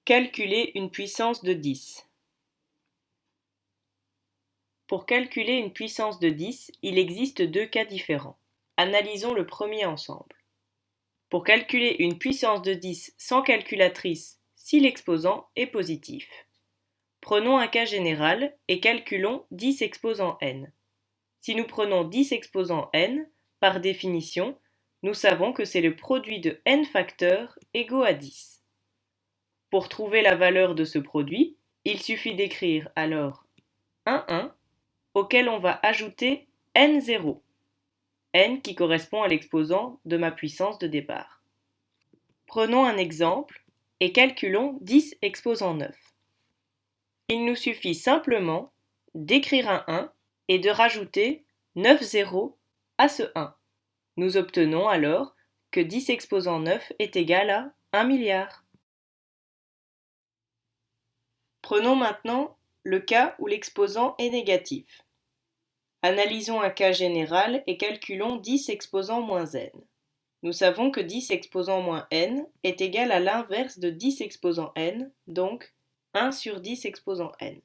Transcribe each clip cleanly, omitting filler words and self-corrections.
Calculer une puissance de 10. Pour calculer une puissance de 10, il existe deux cas différents. Analysons le premier ensemble. Pour calculer une puissance de 10 sans calculatrice, si l'exposant est positif. Prenons un cas général et calculons 10 exposant n. Si nous prenons 10 exposant n, par définition, nous savons que c'est le produit de n facteurs égaux à 10. Pour trouver la valeur de ce produit, il suffit d'écrire alors 1 auquel on va ajouter n0, n qui correspond à l'exposant de ma puissance de départ. Prenons un exemple et calculons 10 exposant 9. Il nous suffit simplement d'écrire un 1 et de rajouter 9 zéros à ce 1. Nous obtenons alors que 10 exposant 9 est égal à 1 milliard. Prenons maintenant le cas où l'exposant est négatif. Analysons un cas général et calculons 10 exposant moins n. Nous savons que 10 exposant moins n est égal à l'inverse de 10 exposant n, donc 1 sur 10 exposant n.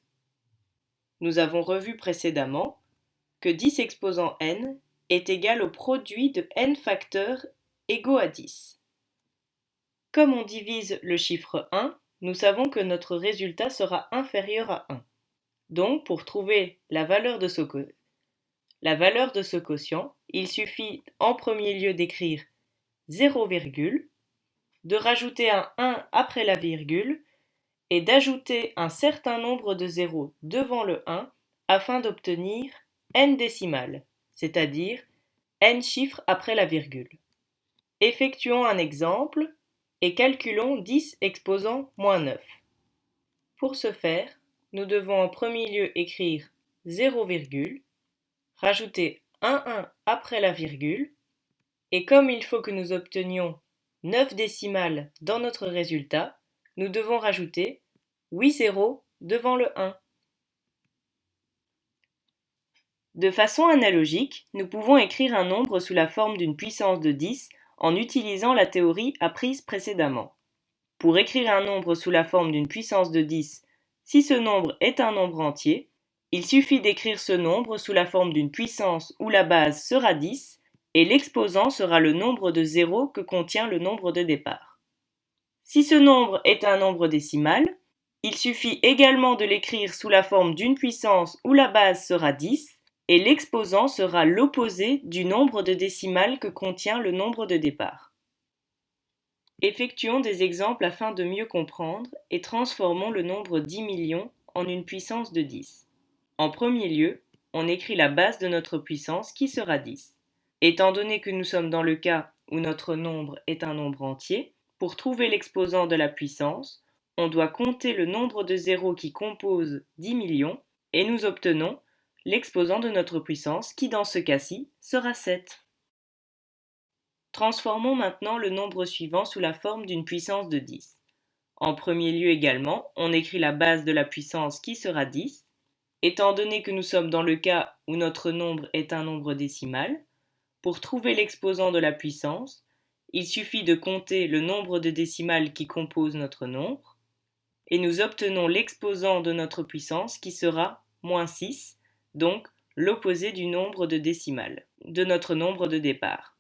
Nous avons revu précédemment que 10 exposant n est égal au produit de n facteurs égaux à 10. Comme on divise le chiffre 1, nous savons que notre résultat sera inférieur à 1. Donc, pour trouver la valeur de ce quotient, il suffit en premier lieu d'écrire 0, de rajouter un 1 après la virgule et d'ajouter un certain nombre de zéros devant le 1 afin d'obtenir n décimales, c'est-à-dire n chiffres après la virgule. Effectuons un exemple et calculons 10 exposant moins 9. Pour ce faire, nous devons en premier lieu écrire 0, rajouter un 1 après la virgule, et comme il faut que nous obtenions 9 décimales dans notre résultat, nous devons rajouter 8 zéros devant le 1. De façon analogique, nous pouvons écrire un nombre sous la forme d'une puissance de 10 en utilisant la théorie apprise précédemment. Pour écrire un nombre sous la forme d'une puissance de 10, si ce nombre est un nombre entier, il suffit d'écrire ce nombre sous la forme d'une puissance où la base sera 10 et l'exposant sera le nombre de zéros que contient le nombre de départ. Si ce nombre est un nombre décimal, il suffit également de l'écrire sous la forme d'une puissance où la base sera 10 et l'exposant sera l'opposé du nombre de décimales que contient le nombre de départ. Effectuons des exemples afin de mieux comprendre et transformons le nombre 10 millions en une puissance de 10. En premier lieu, on écrit la base de notre puissance qui sera 10. Étant donné que nous sommes dans le cas où notre nombre est un nombre entier, pour trouver l'exposant de la puissance, on doit compter le nombre de zéros qui compose 10 millions et nous obtenons l'exposant de notre puissance qui dans ce cas-ci sera 7. Transformons maintenant le nombre suivant sous la forme d'une puissance de 10. En premier lieu également, on écrit la base de la puissance qui sera 10. Étant donné que nous sommes dans le cas où notre nombre est un nombre décimal, pour trouver l'exposant de la puissance, il suffit de compter le nombre de décimales qui composent notre nombre, et nous obtenons l'exposant de notre puissance qui sera moins 6, donc l'opposé du nombre de décimales, de notre nombre de départ.